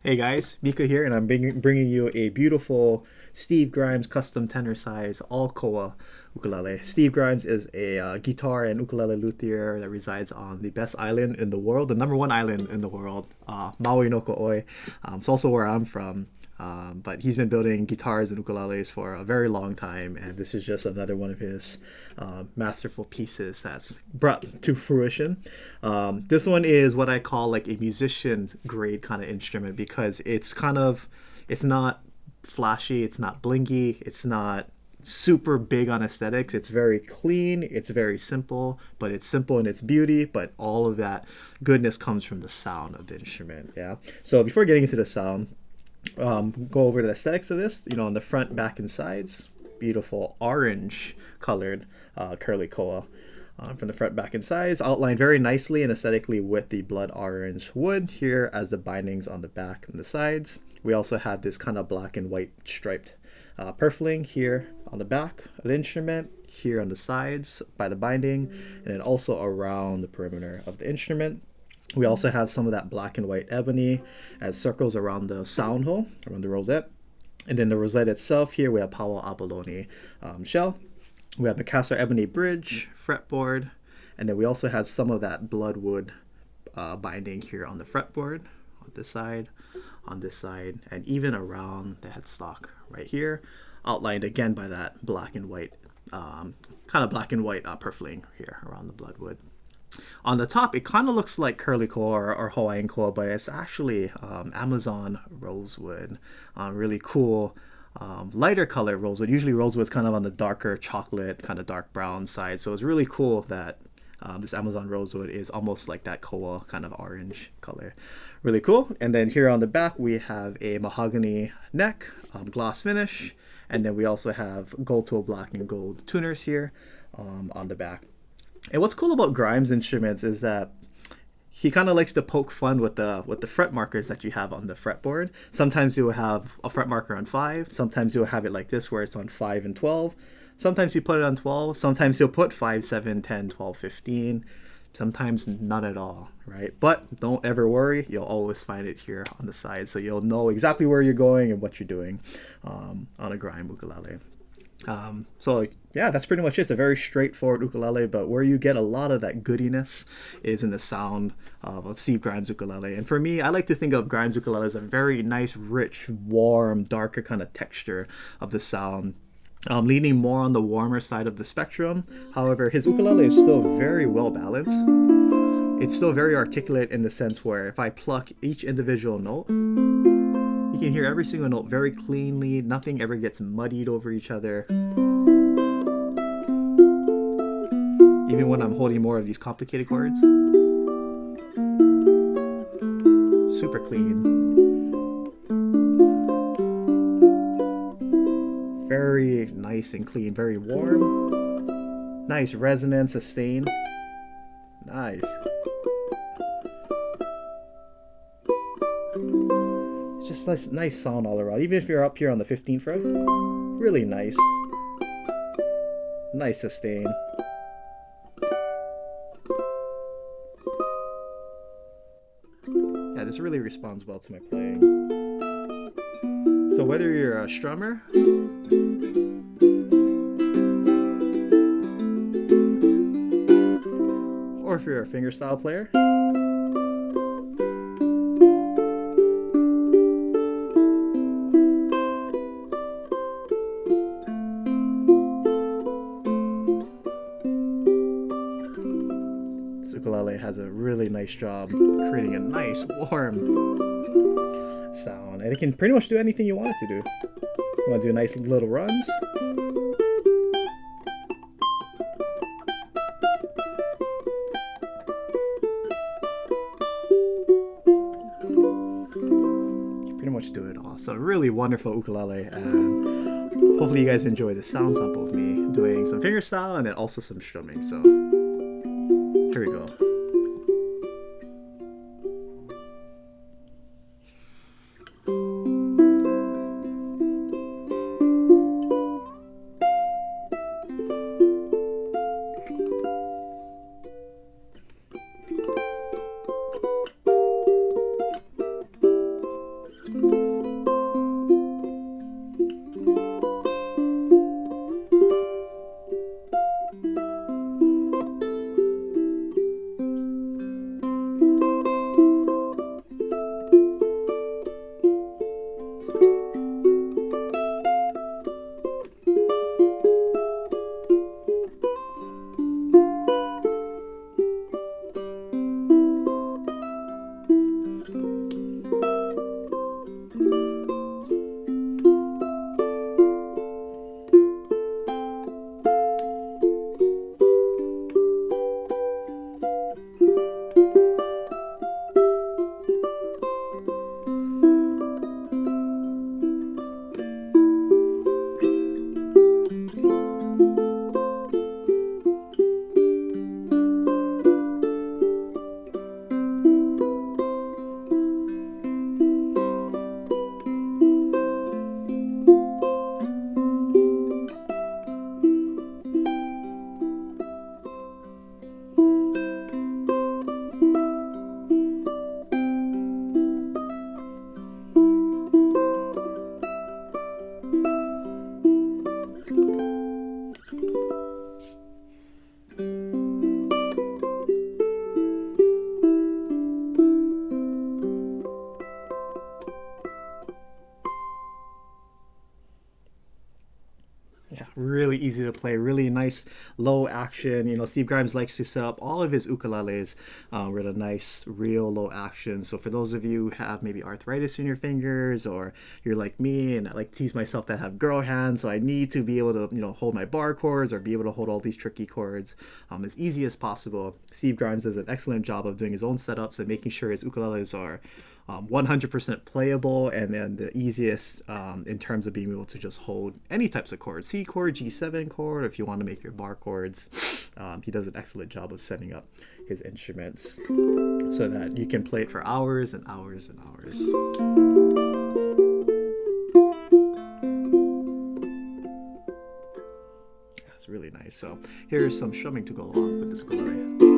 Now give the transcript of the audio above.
Hey guys, Mika here, and I'm bringing you a beautiful Steve Grimes custom tenor size all koa ukulele. Steve Grimes is a guitar and ukulele luthier that resides on the best island in the world, the number one island in the world, Maui no Ko'oi. It's also where I'm from. But he's been building guitars and ukuleles for a very long time, and this is just another one of his masterful pieces that's brought to fruition. This one is what I call like a musician grade kind of instrument because it's not flashy, it's not blingy, it's not super big on aesthetics. It's very clean, it's very simple, but it's simple in its beauty, but all of that goodness comes from the sound of the instrument. Yeah. So before getting into the sound, go over the aesthetics of this. On the front, back, and sides, beautiful orange colored curly koa. From the front, back, and sides, outlined very nicely and aesthetically with the blood orange wood here as the bindings on the back and the sides. We also have this kind of black and white striped purfling here on the back of the instrument, here on the sides by the binding, and then also around the perimeter of the instrument. We also have some of that black and white ebony as circles around the sound hole, around the rosette. And then the rosette itself here, we have Paua abalone shell. We have Macassar ebony bridge, fretboard. And then we also have some of that bloodwood binding here on the fretboard, on this side, and even around the headstock right here, outlined again by that black and white, kind of black and white purfling here around the bloodwood. On the top, it kind of looks like curly koa or Hawaiian koa, but it's actually Amazon rosewood. Really cool, lighter color rosewood. Usually rosewood's kind of on the darker chocolate, kind of dark brown side. So it's really cool that this Amazon rosewood is almost like that koa kind of orange color. Really cool. And then here on the back, we have a mahogany neck, gloss finish. And then we also have gold toe black and gold tuners here on the back. And what's cool about Grimes instruments is that he kind of likes to poke fun with the fret markers that you have on the fretboard. Sometimes you'll have a fret marker on 5. Sometimes you'll have it like this where it's on 5 and 12. Sometimes you put it on 12. Sometimes you'll put 5, 7, 10, 12, 15. Sometimes none at all, right? But don't ever worry. You'll always find it here on the side. So you'll know exactly where you're going and what you're doing on a Grime ukulele. So yeah, that's pretty much it. It's a very straightforward ukulele, but where you get a lot of that goodiness is in the sound of Steve Grimes ukulele. And for me, I like to think of Grimes ukulele as a very nice, rich, warm, darker kind of texture of the sound. Leaning more on the warmer side of the spectrum. However, his ukulele is still very well balanced. It's still very articulate in the sense where if I pluck each individual note, you can hear every single note very cleanly. Nothing ever gets muddied over each other. Even when I'm holding more of these complicated chords. Super clean. Very nice and clean. Very warm. Nice resonance, sustain. Nice. Just nice sound all around. Even if you're up here on the 15th fret, really nice. Nice sustain. Yeah, this really responds well to my playing. So whether you're a strummer or if you're a fingerstyle player, ukulele has a really nice job creating a nice warm sound, and it can pretty much do anything you want it to do. You want to do nice little runs, you pretty much do it all. So really wonderful ukulele, and hopefully you guys enjoy the sound sample of me doing some fingerstyle and then also some strumming. So here we go. easy to play, really nice low action. You know, Steve Grimes likes to set up all of his ukuleles with a nice real low action. So for those of you who have maybe arthritis in your fingers, or you're like me and I like to tease myself that I have girl hands, so I need to be able to, you know, hold my bar chords or be able to hold all these tricky chords as easy as possible. Steve Grimes does an excellent job of doing his own setups and making sure his ukuleles are 100% playable, and then the easiest in terms of being able to just hold any types of chords, C chord, G7 chord, if you want to make your bar chords. He does an excellent job of setting up his instruments so that you can play it for hours and hours and hours. That's really nice. So here's some strumming to go along with this ukulele.